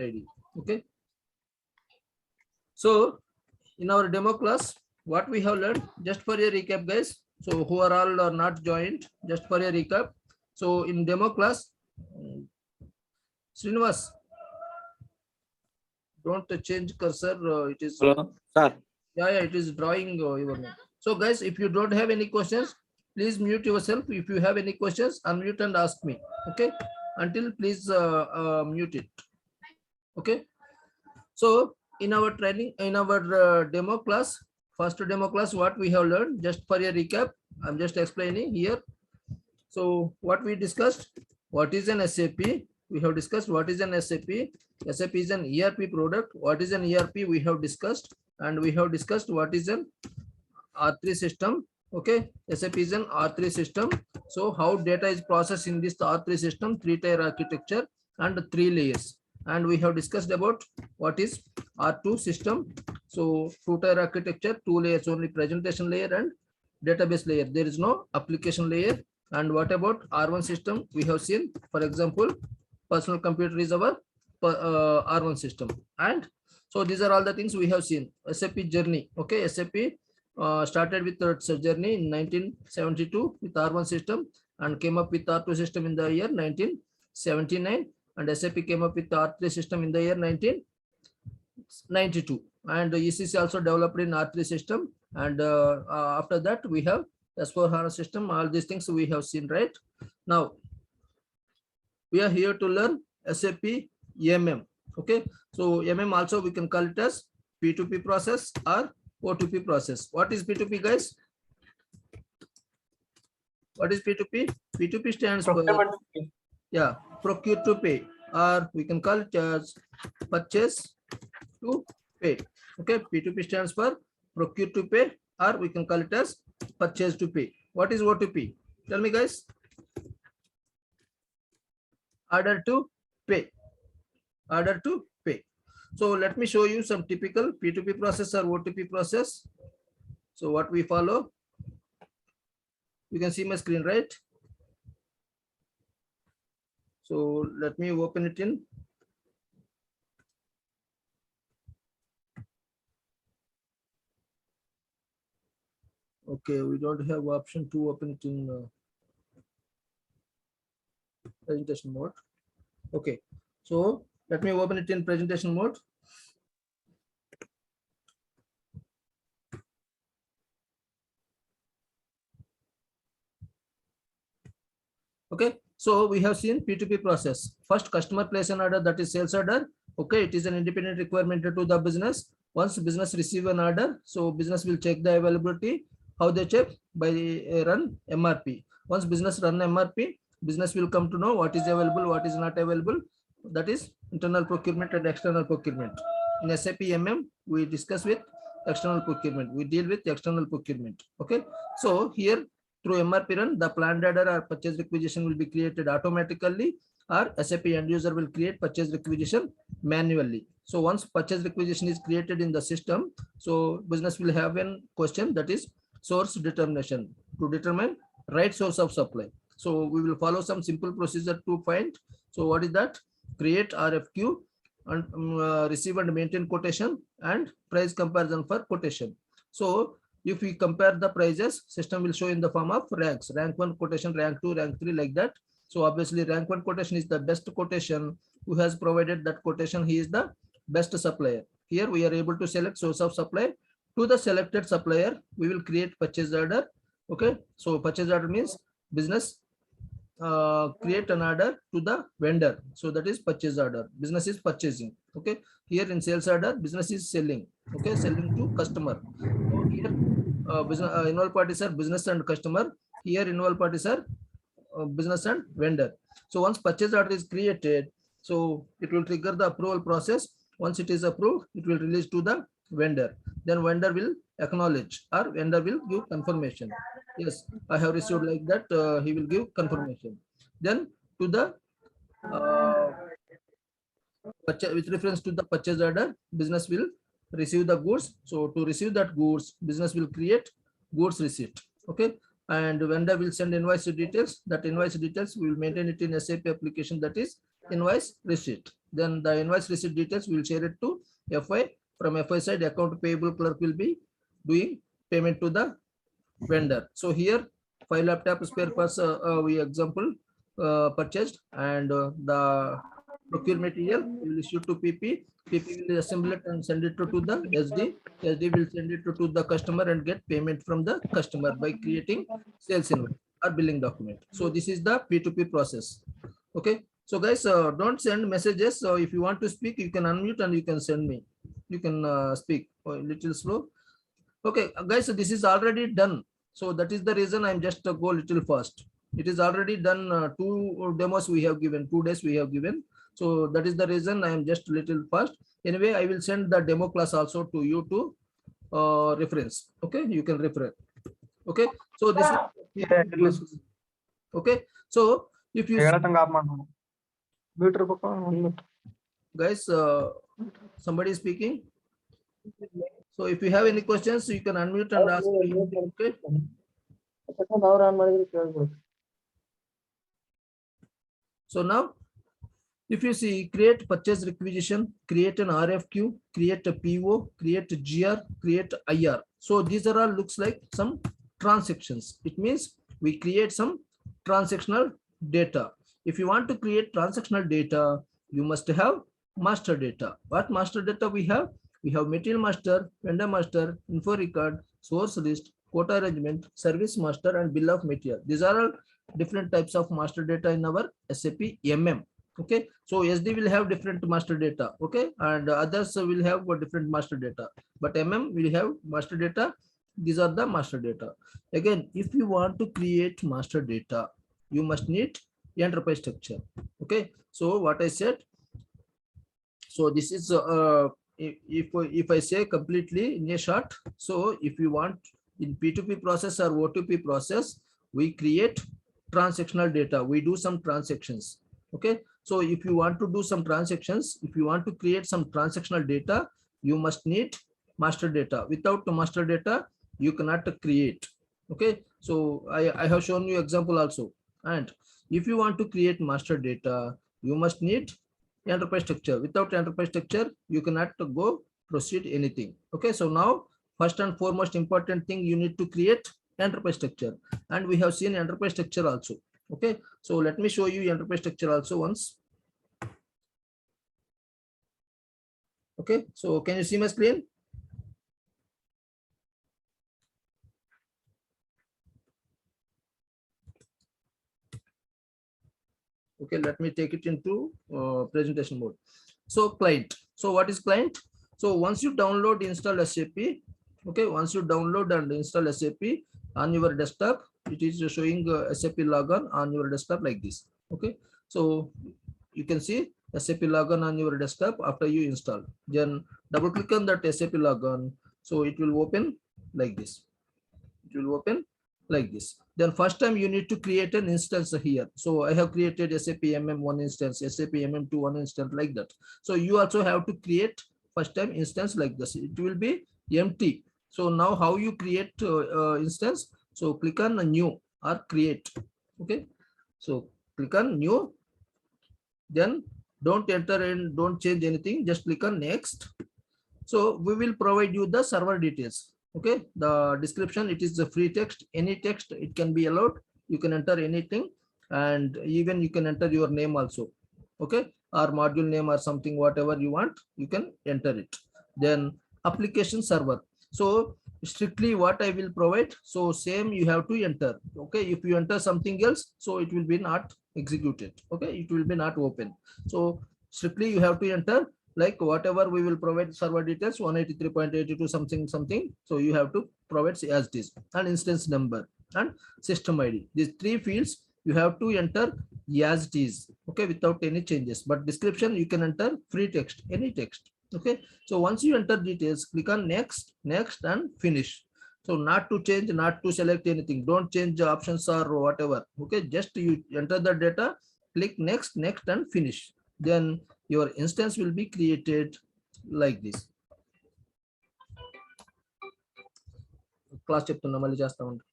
ID. Okay. So in our demo class, what we have learned, just for a recap, guys. So who are all not joined, just for a recap. So in demo class, Srinivas, don't change cursor. It is. Hello, sir. Yeah, it is drawing your name. So guys, if you don't have any questions, please mute yourself. If you have any questions, unmute and ask me. Okay. Until please mute it. Okay. So in our training, in our demo class, first demo class, what we have learned, just for a recap, I'm just explaining here. So what we discussed, what is an SAP? We have discussed what is an SAP. SAP is an ERP product. What is an ERP? We have discussed, and we have discussed what is an R3 system. Okay, SAP is an R3 system. So how data is processed in this R3 system, 3-tier architecture and 3 layers. And we have discussed about what is R2 system. So 2-tier architecture, 2 layers, only presentation layer and database layer. There is no application layer. And what about R1 system? We have seen, for example, personal computer is our R1 system. And so these are all the things we have seen. SAP journey. Okay, SAP started with its journey in 1972 with R1 system and came up with R2 system in the year 1979, and SAP came up with the R3 system in the year 1992, and ECC also developed in R3 system, and after that we have S4HANA system. All these things we have seen, right? Now we are here to learn SAP MM. Okay, so MM also we can call it as P2P process or O2P process. What is P2P, guys? What is P2P? P2P stands for procure to pay, or we can call it as purchase to pay. Okay, P2P stands for procure to pay, or we can call it as purchase to pay. What is O2P? Tell me, guys. Order to pay. Order to pay. So let me show you some typical P2P process or O2P process. So what we follow, you can see my screen, right? So let me open it in. Okay, we don't have option to open it in presentation mode. Okay, so let me open it in presentation mode. Okay, so we have seen P2P process. First, customer place an order, that is sales order. Okay, it is an independent requirement to the business. Once business receive an order, so business will check the availability. How they check? By run MRP. Once business run MRP, business will come to know what is available, what is not available. That is internal procurement and external procurement. In SAP MM, we discuss with external procurement. We deal with external procurement. Okay, so here through MRP run, the planned order or purchase requisition will be created automatically, or SAP end user will create purchase requisition manually. So once purchase requisition is created in the system, so business will have a question, that is source determination, to determine right source of supply. So we will follow some simple procedure to find. So what is that? Create RFQ and receive and maintain quotation and price comparison for quotation. So if we compare the prices, system will show in the form of ranks: rank 1 quotation, rank 2, rank 3, like that. So obviously rank 1 quotation is the best quotation. Who has provided that quotation, he is the best supplier. Here we are able to select source of supply. To the selected supplier, we will create purchase order. Okay, so purchase order means business create an order to the vendor. So that is purchase order. Business is purchasing. Okay, here in sales order, business is selling. Okay, selling to customer. So here business involved parties are business and customer. Here involved parties are business and vendor. So once purchase order is created, so it will trigger the approval process. Once it is approved, it will release to the vendor. Then vendor will acknowledge, or vendor will give confirmation. Yes, I have received, like that. He will give confirmation. Then to the with reference to the purchase order, business will receive the goods. So to receive that goods, business will create goods receipt. Okay, and vendor will send invoice details. That invoice details we will maintain it in SAP application, that is invoice receipt. Then the invoice receipt details we will share it to FI. From FI side, account payable clerk will be doing payment to the vendor. So here 5 laptop spare parts we example purchased, and the procure material will issue to PP. PP will assemble it and send it to the SD. SD will send it to the customer and get payment from the customer by creating sales invoice or billing document. So this is the P2P process. Okay. So guys, don't send messages. So if you want to speak, you can unmute and you can send me. You can speak a little slow. Okay, guys, so this is already done. So that is the reason I'm just go a little fast. It is already done. 2 demos we have given, 2 days we have given. So that is the reason I am just a little fast. Anyway, I will send the demo class also to you to reference. Okay, you can refer. Okay, so this is okay. So if you guys, somebody is speaking. So if you have any questions, you can unmute and ask me. Okay. So now, if you see, create purchase requisition, create an RFQ, create a PO, create a GR, create IR. So these are all looks like some transactions. It means we create some transactional data. If you want to create transactional data, you must have master data. What master data we have? We have material master, vendor master, info record, source list, quota arrangement, service master, and bill of material. These are all different types of master data in our SAP MM. Okay, so SD will have different master data. Okay, and others will have different master data, but MM will have master data. These are the master data. Again, if you want to create master data, you must need enterprise structure. Okay, so what I said, so this is if I say completely in a short, so if you want in P2P process or O2P process, we create transactional data. We do some transactions. Okay, so if you want to do some transactions, if you want to create some transactional data, you must need master data. Without the master data, you cannot create. Okay, so I have shown you example also. And if you want to create master data, you must need enterprise structure. Without enterprise structure, you cannot go proceed anything. Okay, so now first and foremost important thing, you need to create enterprise structure, and we have seen enterprise structure also. Okay, so let me show you enterprise structure also once. Okay, so can you see my screen? Okay, let me take it into presentation mode. So client. So what is client? So once you download, install SAP. Okay, once you download and install SAP on your desktop, it is showing SAP login on your desktop like this. Okay, so you can see SAP login on your desktop after you install. Then double click on that SAP login. So it will open like this. It will open like this. Then first time you need to create an instance here. So I have created SAP MM1 instance, SAP MM2 one instance like that. So you also have to create first time instance like this. It will be empty. So now how you create instance? So click on new or create. Okay. So click on new. Then don't enter and don't change anything. Just click on next. So we will provide you the server details. Okay, the description, it is the free text, any text it can be allowed. You can enter anything, and even you can enter your name also. Okay, or module name or something, whatever you want, you can enter it. Then application server. So strictly what I will provide, so same you have to enter. Okay, if you enter something else, so it will be not executed. Okay, it will be not open. So strictly you have to enter like whatever we will provide server details 183.82 something something. So you have to provide as it is, and instance number and system ID. These 3 fields you have to enter as it is. Okay, without any changes. But description you can enter free text, any text. Okay, so once you enter details, click on next, next, and finish. So not to change, not to select anything. Don't change the options or whatever. Okay, just you enter the data, click next, next, and finish. Then your instance will be created like this. Class చెప్తున్నా మళ్ళీ చేస్తా ఉంటా.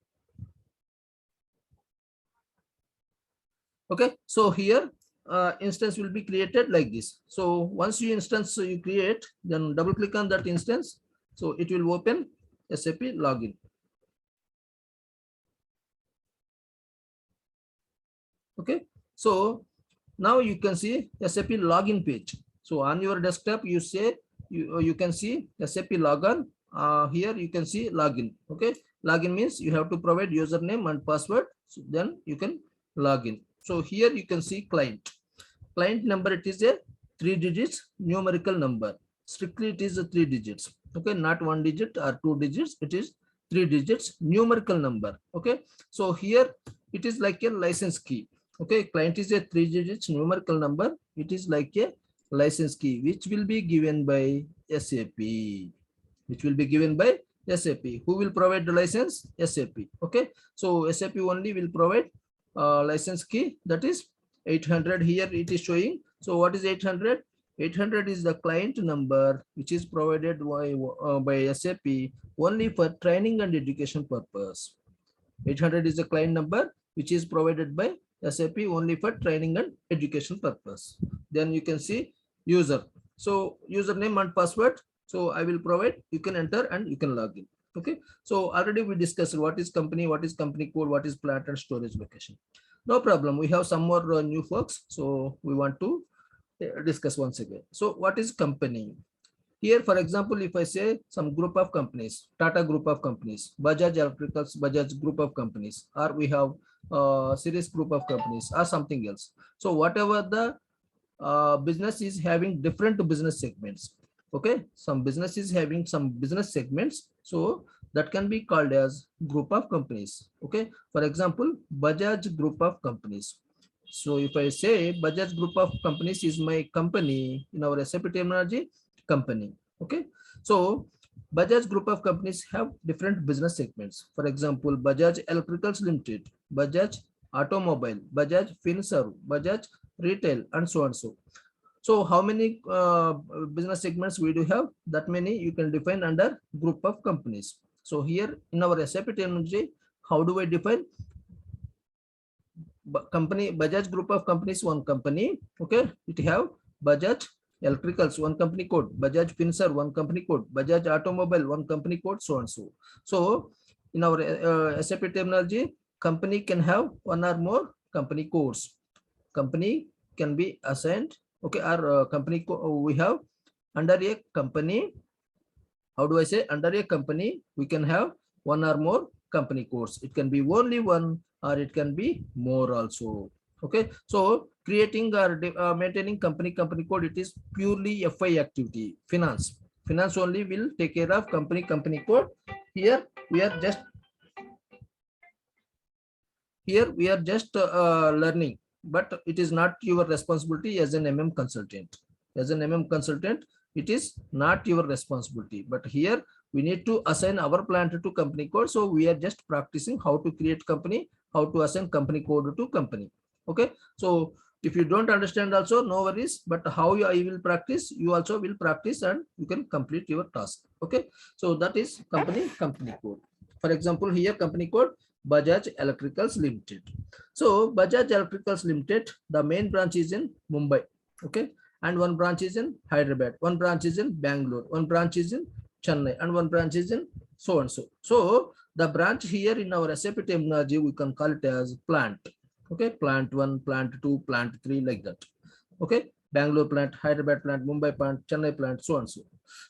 Okay, so here instance will be created like this. So once you instance you create, then double click on that instance. So it will open SAP login. Okay. So now you can see SAP login page. So on your desktop, you say you can see SAP login. Here you can see login. Okay. Login means you have to provide username and password. So then you can log in. So here you can see client. Client number, it is a 3 digits numerical number. Strictly it is a 3 digits. Okay, not 1 digit or 2 digits. It is 3 digits numerical number. Okay, so here it is like a license key. Okay, client is a 3 digits numerical number. It is like a license key which will be given by SAP. Which will be given by SAP. Who will provide the license? SAP. Okay, so SAP only will provide license key, that is 800. Here it is showing. So what is 800? 800 is the client number which is provided by SAP only for training and education purpose. 800 is the client number which is provided by SAP only for training and education purpose. Then you can see user. So username and password. So I will provide, you can enter and you can log in. Okay. So already we discussed what is company code, what is plant and storage location. No problem. We have some more new folks. So we want to discuss once again. So what is company? Here, for example, if I say some group of companies, Tata group of companies, Bajaj Electricals, Bajaj group of companies, or we have series group of companies or something else. So whatever the business is having different business segments. Okay, some business is having some business segments. So that can be called as group of companies. Okay, for example, Bajaj group of companies. So if I say Bajaj group of companies is my company in our SAP terminology, company. Okay, so Bajaj group of companies have different business segments. For example, Bajaj Electricals Limited, Bajaj Automobile, Bajaj Finserv, Bajaj Retail, and so on. So how many business segments we do have? That many you can define under group of companies. So here in our SAP terminology, how do I define? Company Bajaj group of companies, one company. Okay, it have Bajaj Electricals, one company code, Bajaj Finserv, one company code, Bajaj Automobile, one company code, so and so. So in our SAP terminology, company can have one or more company codes. Company can be assigned. Okay, our company we have under a company. How do I say? Under a company, we can have one or more company codes. It can be only one or it can be more also. Okay, so creating or maintaining company code, it is purely FI activity. Finance only will take care of company code. Here we are just learning, but it is not your responsibility as an MM consultant. As an MM consultant, it is not your responsibility. But here we need to assign our plant to company code. So we are just practicing how to create company, how to assign company code to company. Okay. So if you don't understand also, no worries. But how I will practice, you also will practice and you can complete your task. Okay. So that is company code. For example, here company code Bajaj Electricals Limited. So Bajaj Electricals Limited, the main branch is in Mumbai. Okay. And one branch is in Hyderabad, one branch is in Bangalore, one branch is in Chennai, and one branch is in so and so. So the branch here in our SAP terminology, we can call it as plant. Okay, plant 1, plant 2, plant 3, like that. Okay, Bangalore plant, Hyderabad plant, Mumbai plant, Chennai plant, so and so.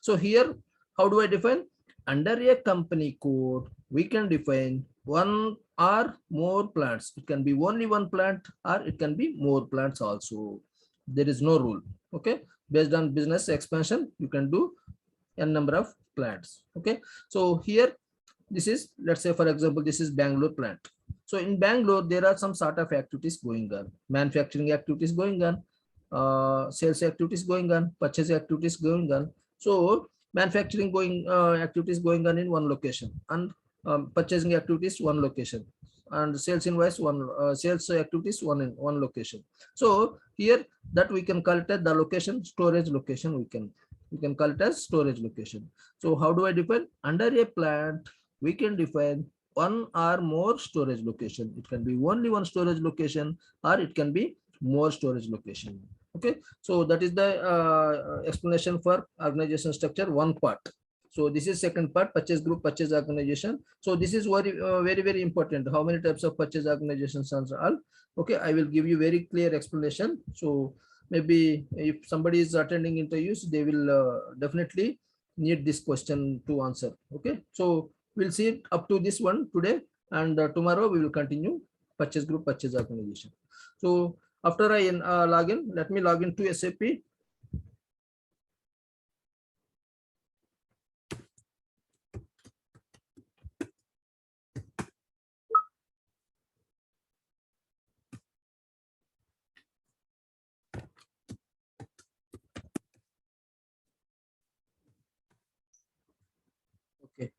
So here, how do I define? Under a company code, we can define one or more plants. It can be only one plant or it can be more plants also. There is no rule. Okay, based on business expansion, you can do a number of plants. Okay, so here this is, let's say for example, this is Bangalore plant. So in Bangalore, there are some sort of activities going on, manufacturing activities going on, sales activities going on, purchase activities going on. So manufacturing activities going on in one location, and purchasing activities one location, and sales invoice one, sales activities one location. So here that we can call it as the location, storage location. We can call it as storage location. So how do I define? Under a plant, we can define one or more storage location. It can be only one storage location or it can be more storage location. Okay, so that is the explanation for organization structure, one part. So this is second part, purchase group, purchase organization. So this is very important. How many types of purchase organizations are all? Okay, I will give you very clear explanation. So maybe if somebody is attending interviews, they will definitely need this question to answer. Okay, so we'll see it up to this one today, and tomorrow we will continue purchase group, purchase organization. So after I log in, let me log into SAP. Okay.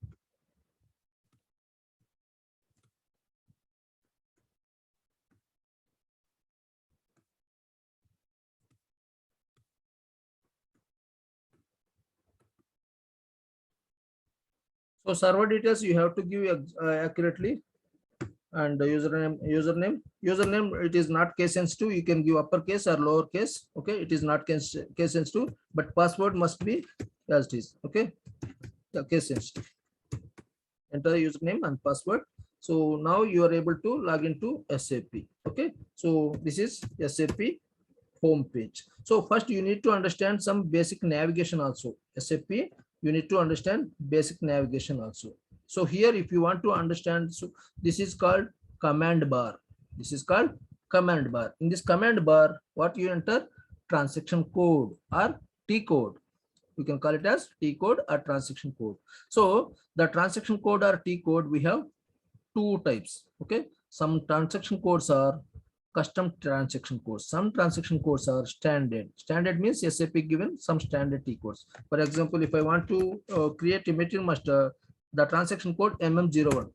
So server details you have to give accurately, and the username it is not case sensitive. You can give uppercase or lowercase. Okay, it is not case sensitive, but password must be as it is. Okay, the case sensitive. Enter username and password. So now you are able to log into SAP. Okay, so this is SAP home page. So first you need to understand some basic navigation also. SAP, you need to understand basic navigation also. So here if you want to understand, so this is called command bar. This is called command bar. In this command bar, what you enter? Transaction code or T code. You can call it as T code or transaction code. So the transaction code or T code, we have two types. Okay, some transaction codes are custom transaction codes. Some transaction codes are standard. Standard means SAP given some standard T codes. For example, if I want to create a material master, the transaction code MM01.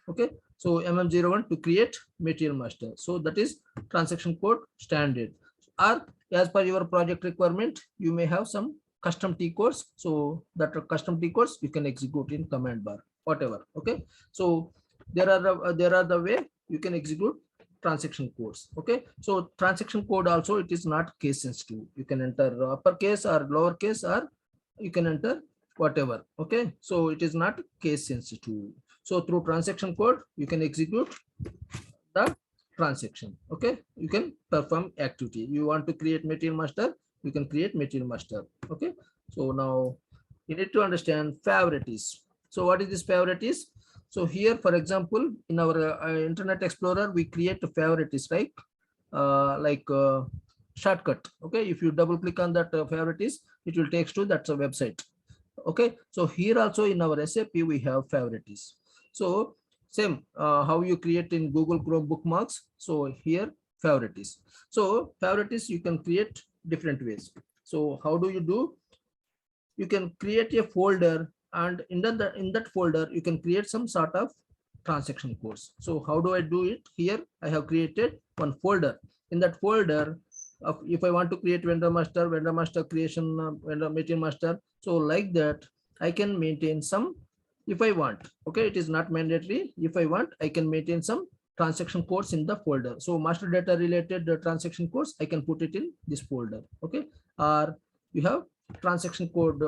Okay, so MM01 to create material master. So that is transaction code standard. Or as per your project requirement, you may have some custom T codes. So that custom T codes you can execute in command bar, whatever. Okay, so there are the way you can execute transaction codes. Okay, so transaction code also, it is not case sensitive. You can enter uppercase or lowercase, or you can enter whatever. Okay, so it is not case sensitive. So through transaction code you can execute the transaction. Okay, you can perform activity. You want to create material master, you can create material master. Okay, so now you need to understand favorites. So what is this favorites? So here, for example, in our Internet Explorer, we create a favorites, right? Shortcut. Okay, if you double click on that favorites, it will take to that's a website. Okay, so here also in our SAP we have favorites. So same how you create in Google Chrome bookmarks. So here favorites. So favorites you can create different ways. So how do you do? You can create a folder, and in that folder you can create some sort of transaction codes. So how do I do it? Here I have created one folder. In that folder, if I want to create vendor master creation, vendor material master, so like that I can maintain some if I want. Okay, it is not mandatory. If I want, I can maintain some transaction codes in the folder. So master data related transaction codes, I can put it in this folder. Okay, or you have transaction code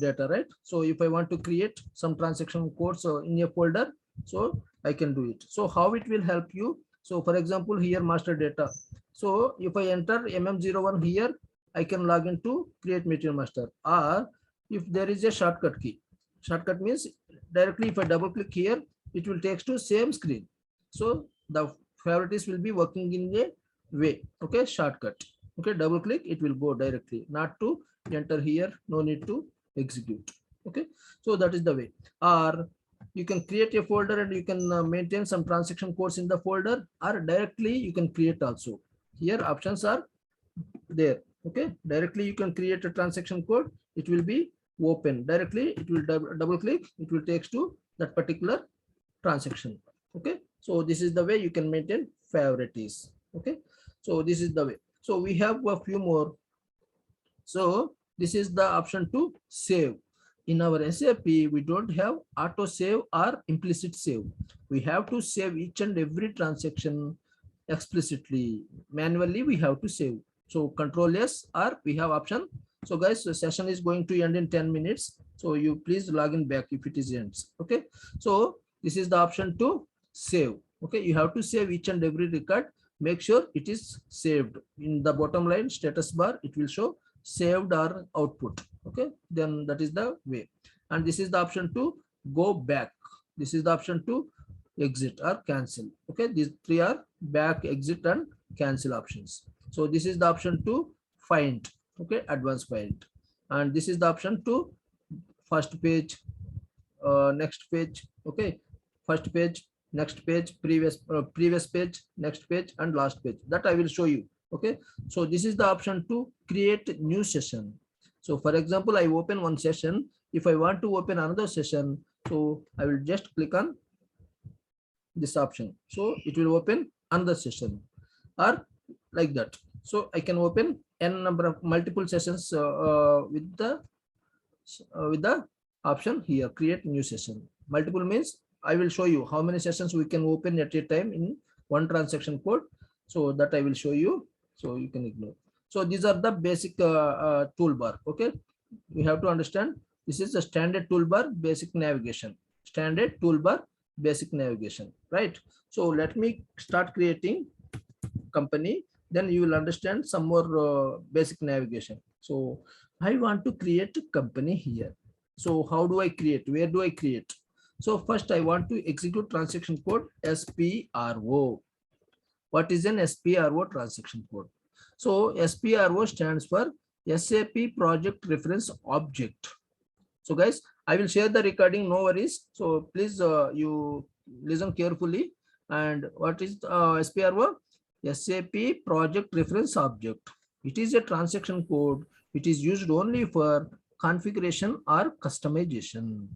data, right? So if I want to create some transaction codes in a folder, so I can do it. So how it will help you? So for example, here master data. So if I enter MM01 here, I can log into create material master. Or if there is a shortcut key, shortcut means directly if I double click here, it will take to same screen. So the favorites will be working in a way. Okay, shortcut. Okay, double click, it will go directly, not to enter here, no need to execute. Okay, so that is the way. Or you can create a folder and you can maintain some transaction codes in the folder, or directly you can create also. Here options are there. Okay, directly you can create a transaction code, it will be open directly, it will double click, it will take to that particular transaction. Okay, so this is the way you can maintain favorites. Okay, so this is the way. So we have a few more. So this is the option to save. In our SAP, we don't have auto save or implicit save. We have to save each and every transaction explicitly. Manually we have to save. So control S, or we have option. So guys, the session is going to end in 10 minutes. So you please log in back if it is ends. Okay. So this is the option to save. Okay. You have to save each and every record. Make sure it is saved. In the bottom line status bar, it will show saved or output. Okay. Then that is the way. And this is the option to go back. This is the option to exit or cancel. Okay. These three are back, exit, and cancel options. So this is the option to find. Okay, advanced find. And this is the option to first page, next page. Okay, first page, next page, previous page, next page, and last page. That I will show you. Okay, so this is the option to create new session. So for example, I open one session. If I want to open another session, so I will just click on this option. So it will open another session, or like that. So I can open n number of multiple sessions with the option here, create new session. Multiple means I will show you how many sessions we can open at a time in one transaction code. So that I will show you. So you can ignore. So these are the basic toolbar. Okay, we have to understand this is the standard toolbar, basic navigation. Standard toolbar, basic navigation. Right. So let me start creating company, then you will understand some more basic navigation. So I want to create a company here. So how do I create? Where do I create? So first I want to execute transaction code SPRO. What is an SPRO transaction code? So SPRO stands for SAP Project Reference Object. So guys, I will share the recording, no worries. So please you listen carefully. And what is SPRO? SAP Project Reference Object. It is a transaction code. It is used only for configuration or customization.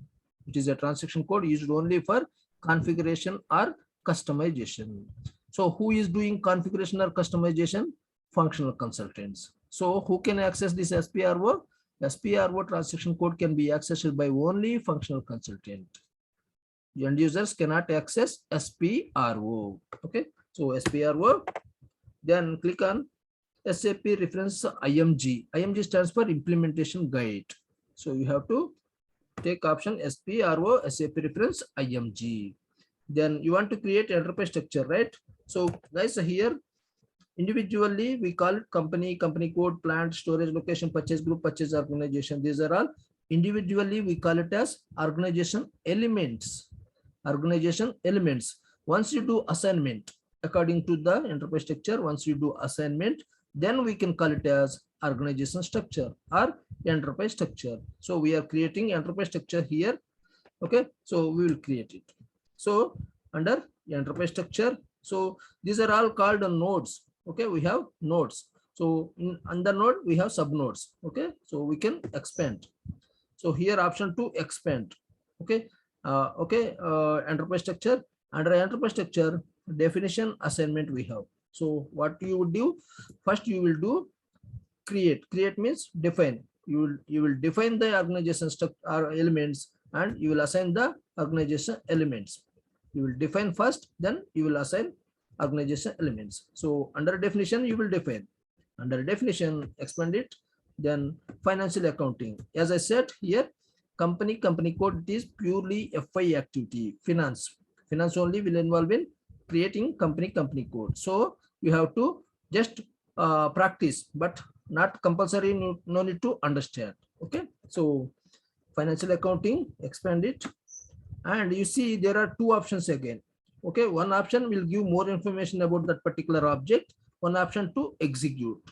It is a transaction code used only for configuration or customization. So who is doing configuration or customization? Functional consultants. So who can access this SPRO? SPRO transaction code can be accessed by only functional consultant. The end users cannot access SPRO. Okay. So SPRO, then click on SAP reference IMG. IMG stands for implementation guide. So you have to take option SPRO, SAP reference IMG. Then you want to create enterprise structure, right? So guys, here individually we call it company, company code, plant, storage, location, purchase group, purchase organization. These are all individually we call it as organization elements. Organization elements. Once you do assignment, according to the enterprise structure, once you do assignment, then we can call it as organization structure or enterprise structure. So we are creating enterprise structure here. Okay, so we will create it. So under enterprise structure, so these are all called nodes. Okay, we have nodes. So under node we have sub nodes. Okay, so we can expand. So here option to expand. Okay, enterprise structure. Under enterprise structure, definition assignment we have. So what you would do, first you will do create. Create means define. You will define the organization structure or elements, and you will assign the organization elements. You will define first, then you will assign organization elements. So under definition you will define. Under definition, expand it. Then financial accounting. As I said here, company code, it is purely FI activity. Finance only will involve in creating company code. So you have to just practice, but not compulsory. No need to understand. Okay, so financial accounting, expand it, and you see there are two options again. Okay, one option will give more information about that particular object, one option to execute.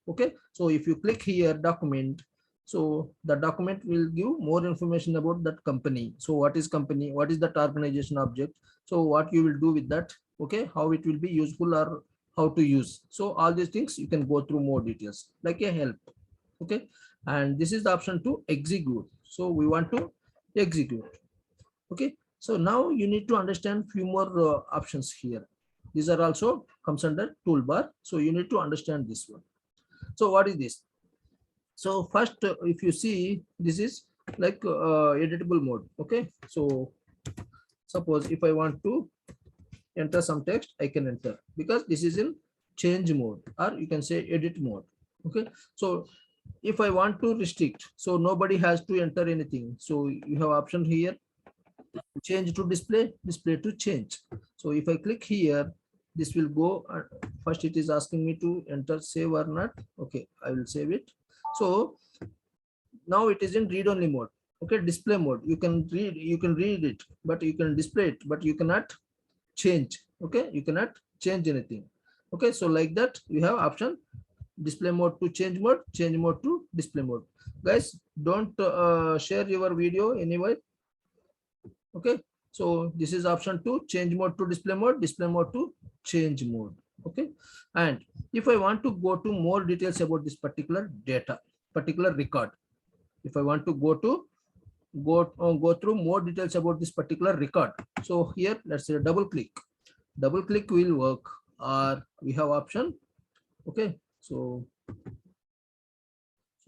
Okay, so if you click here document, so the document will give more information about that company. So what is company, what is that organization object, so what you will do with that, okay, how it will be useful or how to use. So all these things you can go through more details like a help. Okay, and this is the option to execute. So we want to execute. Okay, so now you need to understand few more options here. These are also comes under toolbar. So you need to understand this one. So what is this? So first, if you see, this is like editable mode. Okay, so suppose if I want to enter some text, I can enter, because this is in change mode, or you can say edit mode. Okay, so if I want to restrict, so nobody has to enter anything, so you have option here, change to display, display to change. So if I click here, this will go. First it is asking me to enter save or not. Okay, I will save it. So now it is in read only mode. Okay, display mode, you can read it, but you can display it, but you cannot change. Okay, you cannot change anything. Okay, so like that you have option display mode to change mode to display mode. Guys, don't share your video anyway. Okay, so this is option to change mode to display mode to change mode. Okay, and if I want to go to more details about this particular data, particular record, if I want to go through more details about this particular record, so here let's say double click will work, or we have option. Okay, so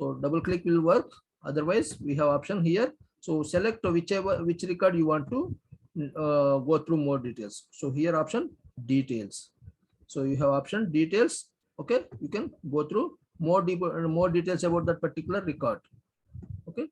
double click will work, otherwise we have option here. So select which record you want to go through more details. So here option details, so you have option details. Okay, you can go through more details about that particular record. Okay,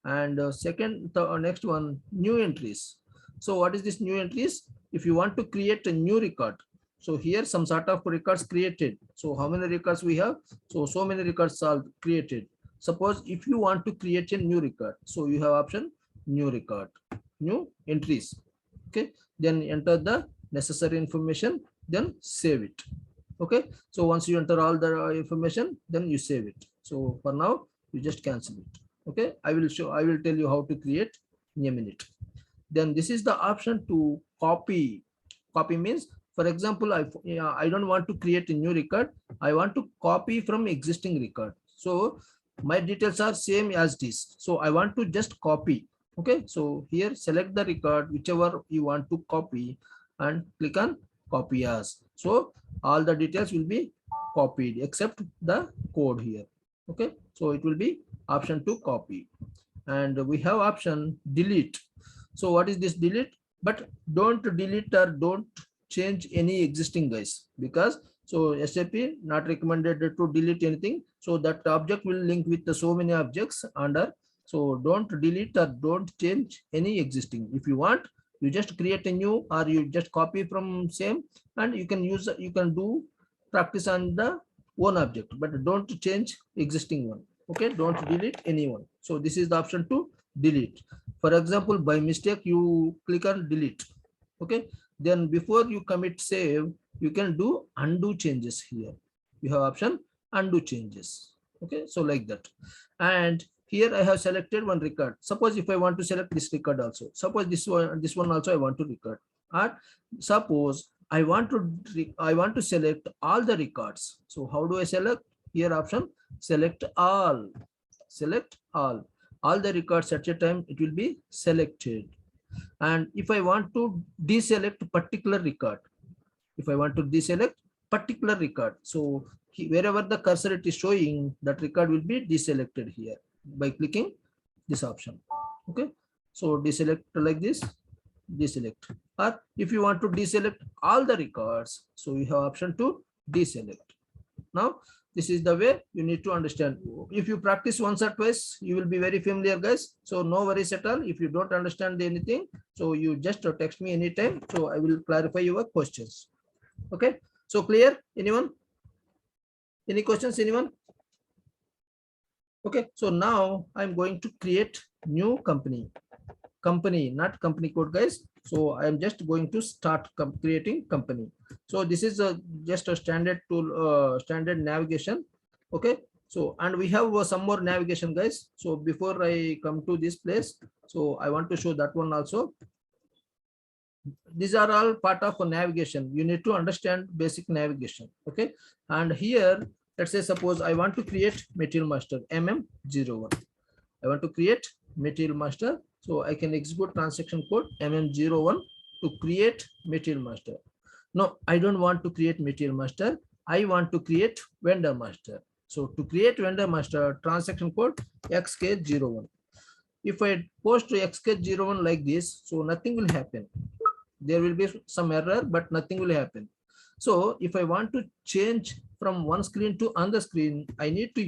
and next one, new entries. So what is this new entries? If you want to create a new record, so here some sort of records created. So how many records we have? So many records are created. Suppose if you want to create a new record, so you have option new record, new entries. Okay, then enter the necessary information, then save it. Okay, so once you enter all the information, then you save it. So for now you just cancel it. Okay, I will tell you how to create in a minute. Then this is the option to copy. Copy means, for example, I don't want to create a new record, I want to copy from existing record. So my details are same as this, so I want to just copy. Okay, so here select the record whichever you want to copy and click on copy as. So all the details will be copied except the code here. Okay, so it will be option to copy, and we have option delete. So what is this delete? But don't delete or don't change any existing, guys, because so SAP not recommended to delete anything. So that object will link with the so many objects under. So don't delete or don't change any existing. If you want, you just create a new, or you just copy from same, and you can do practice on the one object, but don't change existing one. Okay, don't delete anyone. So this is the option to delete. For example, by mistake you click on delete. Okay, then before you commit save, you can do undo changes here. You have option undo changes. Okay, so like that. And here I have selected one record. Suppose if I want to select this record also, suppose this one also I want to record, or suppose I want to select all the records. So how do I select? Here option select all. Select all the records at a time, it will be selected. And if I want to deselect particular record, if I want to deselect particular record, so wherever the cursor it is showing, that record will be deselected here by clicking this option. Okay, so deselect like this, deselect. Or if you want to deselect all the records, so you have option to deselect. Now this is the way you need to understand. If you practice once or twice, you will be very familiar, guys. So no worries at all. If you don't understand anything, so you just text me anytime, so I will clarify your questions. Okay, so clear? Anyone? Any questions, anyone? Okay, so now I'm going to create new company, not company code, guys. So I am just going to start creating company. So this is just a standard tool, standard navigation. Okay, so and we have some more navigation, guys. So before I come to this place, so I want to show that one also. These are all part of a navigation. You need to understand basic navigation. Okay, and here let's say suppose I want to create material master MM01. I want to create material master. So I can execute transaction code MM01 to create material master. No, I don't want to create material master. I want to create vendor master. So to create vendor master, transaction code XK01. If I post to XK01 like this, so nothing will happen. There will be some error, but nothing will happen. So if I want to change from one screen to another screen, I need to